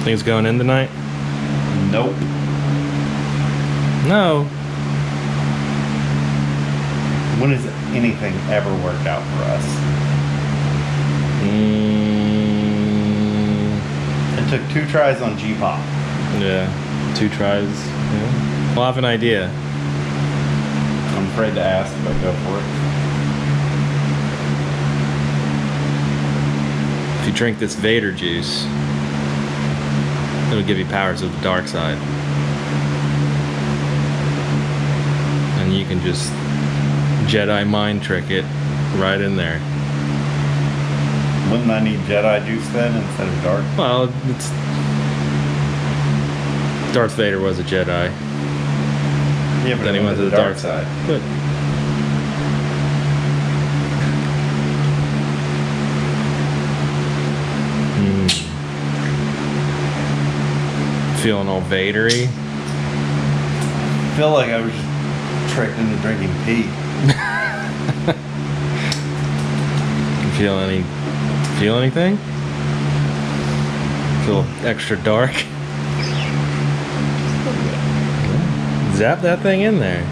Think it's going in tonight? Nope. No. When has anything ever worked out for us? It took 2 tries on G-Pop. Yeah, 2 tries. Yeah. Well, I have an idea. I'm afraid to ask, but go for it. If you drink this Vader juice, it'll give you powers of the dark side. And you can just Jedi mind trick it right in there. Wouldn't I need Jedi juice then instead of dark? Well, it's... Darth Vader was a Jedi. Yeah, but Then he went to the dark side. But feeling all Vadery. I feel like I was just tricked into drinking pee. Feel anything? Feel extra dark? Zap that thing in there.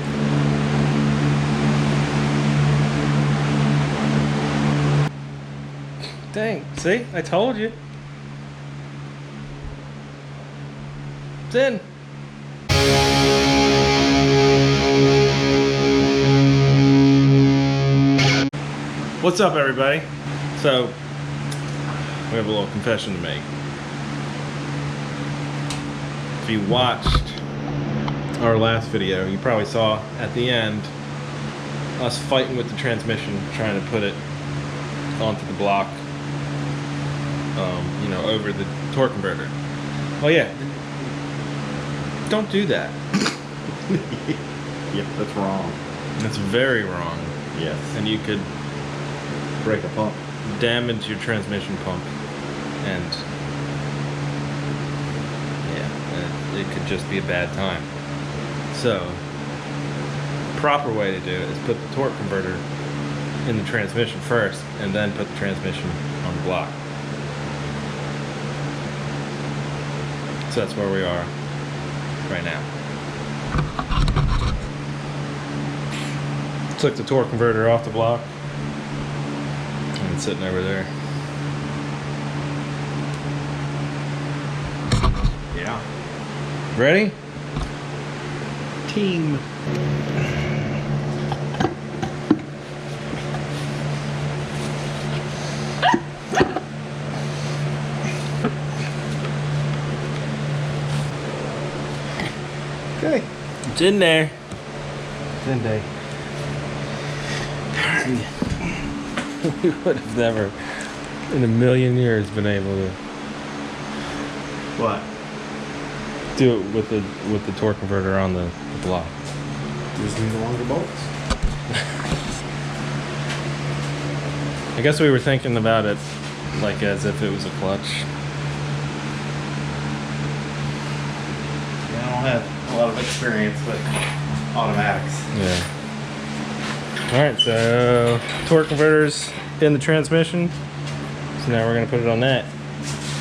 Dang, see? I told you. It's in. What's up, everybody? So, we have a little confession to make. If you watched our last video, you probably saw at the end us fighting with the transmission, trying to put it onto the block, you know, over the torque converter. Well, yeah, don't do that. Yep, that's wrong. That's very wrong. Yes. And you could Break a pump. damage your transmission pump, and yeah, it could just be a bad time. So, proper way to do it is put the torque converter in the transmission first, and then put the transmission on the block. So that's where we are right now. Took the torque converter off the block, and it's sitting over there. Yeah. Ready? Team. Okay. It's in there. It's in day. We would have never in a million years been able to What? do it with the torque converter on the block. Just need longer bolts. I guess we were thinking about it like as if it was a clutch. Yeah, I don't have a lot of experience with automatics. Yeah. Alright, so torque converter's in the transmission. So now we're gonna put it on that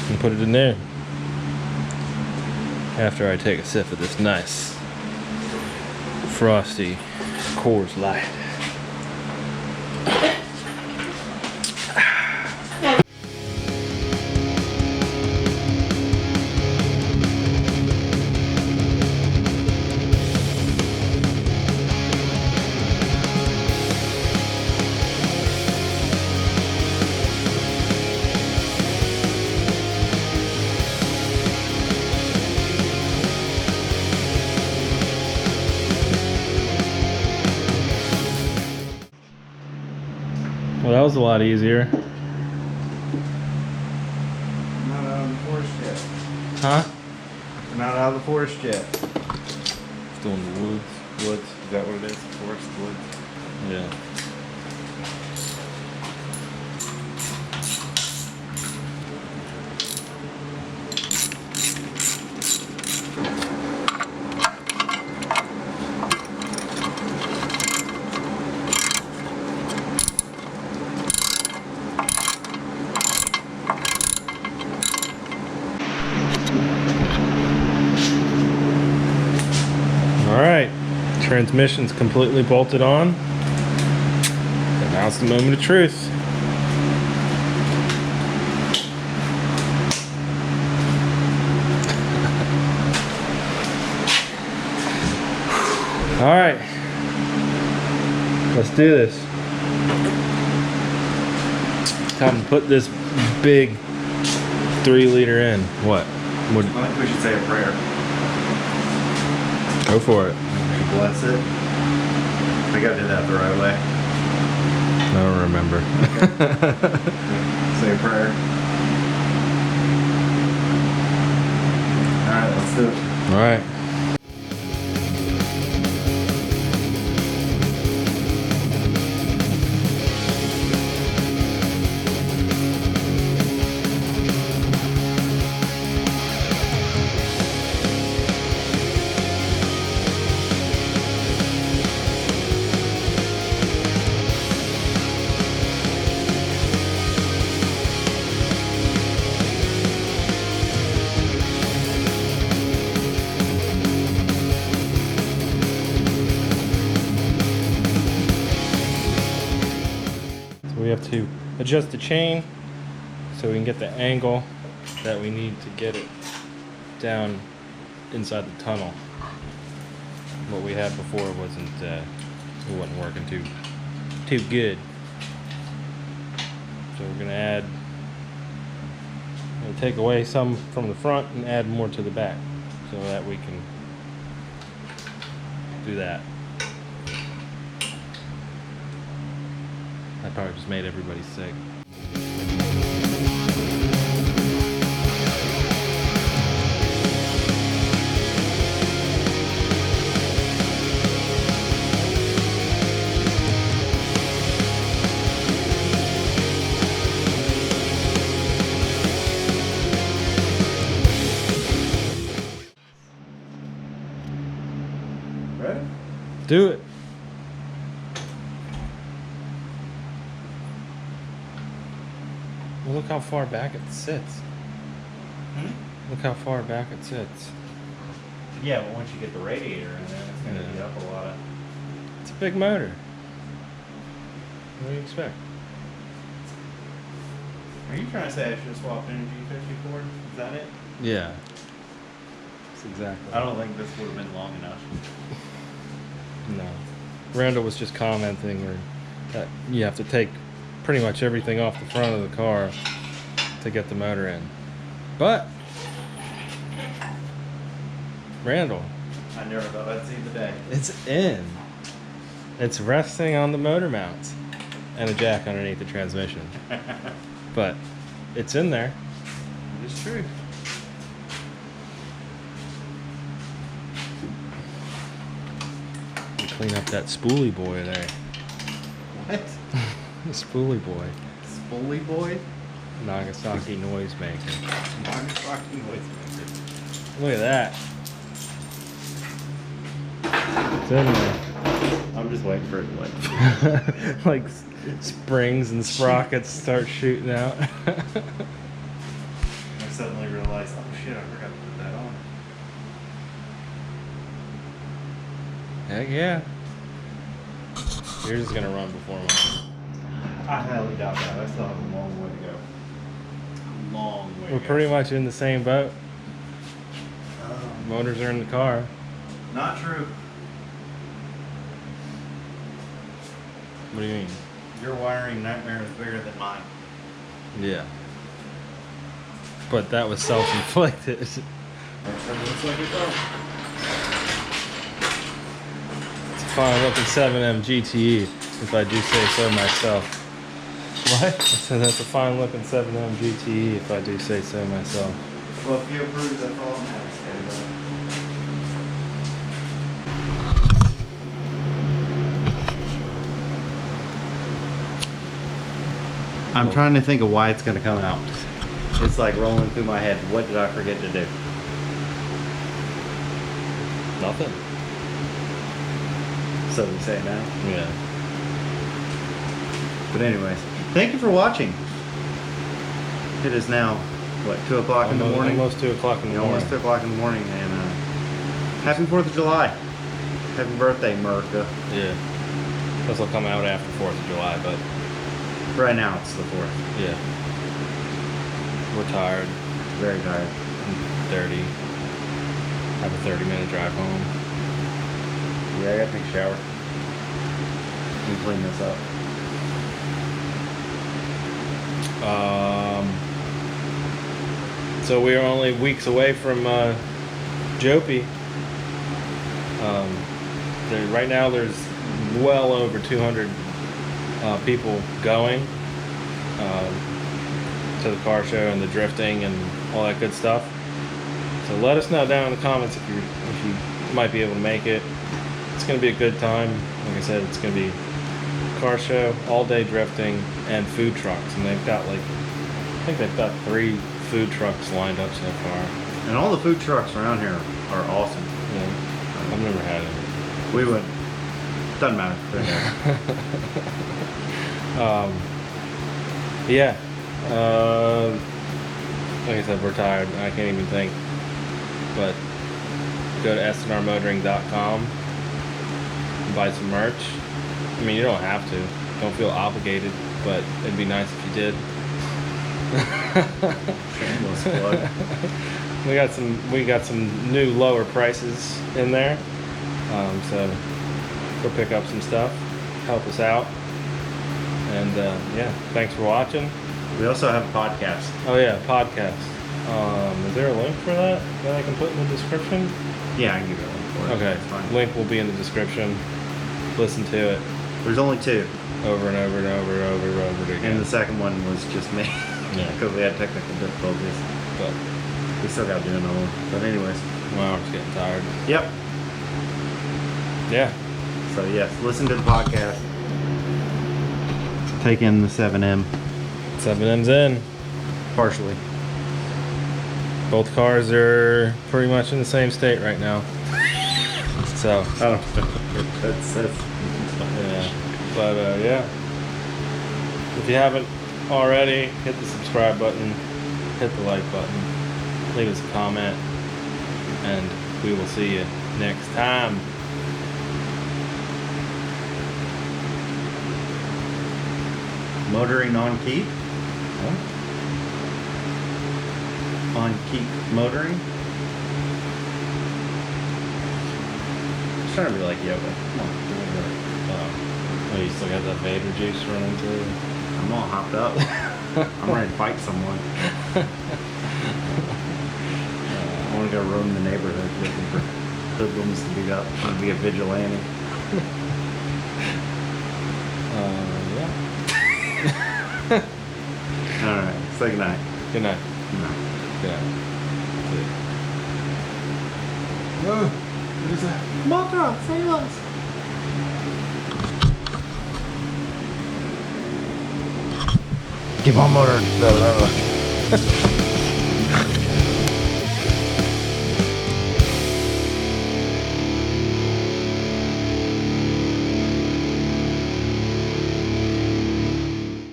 and put it in there. After I take a sip of this nice frosty Coors Light. Well, that was a lot easier. Not out of the forest yet. Huh? We're not out of the forest yet. Still in the woods. Woods. Is that what it is? Forest woods. Yeah. Transmission's completely bolted on. And now it's the moment of truth. All right, let's do this. Time to put this big 3-liter in. What? I think we should say a prayer. Go for it. Bless it. I think I did that the right way. I don't remember. Say a prayer. Alright, let's do it. All right. We have to adjust the chain so we can get the angle that we need to get it down inside the tunnel. What we had before it wasn't working too good. So we're gonna take away some from the front and add more to the back so that we can do that. That probably just made everybody sick. Ready? Do it. Well, look how far back it sits. Look how far back it sits. Yeah, but once you get the radiator in there, it's going to Yeah. be up a lot of... It's a big motor. What do you expect? Are you trying to say I should have swapped in a G54? Is that it? Yeah. That's exactly. I don't think this would have been long enough. No. Randall was just commenting that you have to take pretty much everything off the front of the car to get the motor in. But Randall, I never thought I'd see the day. it's in. It's resting on the motor mounts and a jack underneath the transmission. But it's in there. It is true. Clean up that spoolie boy there. What? The spoolie boy. Spoolie boy? Nagasaki noisemaker. Nagasaki noisemaker. Look at that. It's in there. I'm just waiting for it to like... Like springs and sprockets start shooting out. I suddenly realized, oh shit, I forgot to put that on. Heck yeah. Yours is gonna run before mine. I highly doubt that. I still have a long way to go. A long way to We're go. pretty much in the same boat. Motors are in the car. Not true. What do you mean? Your wiring nightmare is bigger than mine. Yeah. But that was self-inflicted. Looks like it does. It's a fine looking 7M GTE, if I do say so myself. What? I said that's a fine looking 7M GTE, if I do say so myself. Well, if you approve, that's all I'm having to say about it. I'm trying to think of why it's going to come out. It's like rolling through my head. What did I forget to do? Nothing. So we say now. Yeah. But anyways, thank you for watching. It is now, what, 2 o'clock in the morning? Almost 2 o'clock in the morning. Almost 2 o'clock in the morning, and happy 4th of July. Happy birthday, Myrtle. Yeah. This will come out after 4th of July, but Right now it's the 4th. yeah. We're tired. Very tired. I'm dirty. Have a 30-minute drive home. Yeah, I gotta take a shower. And clean this up. So we are only weeks away from Jopi. Right now there's well over 200 people going to the car show and the drifting and all that good stuff. So let us know down in the comments if you might be able to make it. It's going to be a good time. Like I said, it's going to be car show, all day drifting, and food trucks. And they've got I think they've got 3 food trucks lined up so far. And all the food trucks around here are awesome. Yeah, I've never had it. We would. Doesn't matter. Yeah. Like I said, we're tired. I can't even think. But go to sandrmotoring.com and buy some merch. I mean, you don't have to. Don't feel obligated, but it'd be nice if you did. Shameless plug. We got some new lower prices in there. So go pick up some stuff. Help us out. And yeah, thanks for watching. We also have a podcast. Oh yeah, podcast. Is there a link for that I can put in the description? Yeah, I can give you a link for it. Okay, It's fine. link will be in the description. Listen to it There's only 2. over and over and over and over and over again. And the second one was just me. Yeah. Because we had technical difficulties. But We still got to do another one. But anyways. well, I'm just getting tired. Yep. Yeah. So yes, listen to the podcast. Take in the 7M. 7M's in. Partially. Both cars are pretty much in the same state right now. So I don't know what that says. yeah. But yeah. If you haven't already, hit the subscribe button, hit the like button, leave us a comment, and we will see you next time. Motoring on Keep? Huh? On Keep Motoring? Just trying to be like yoga. Come on. Oh, you still got that Vader juice running through? I'm all hopped up. I'm ready to fight someone. I want to go roam the neighborhood looking for hoodlums to beat up. I want to be a vigilante. Yeah. Alright, say goodnight. Good night. No. Good night. See ya. What is that? Myrtle, save us! Keep on motoring.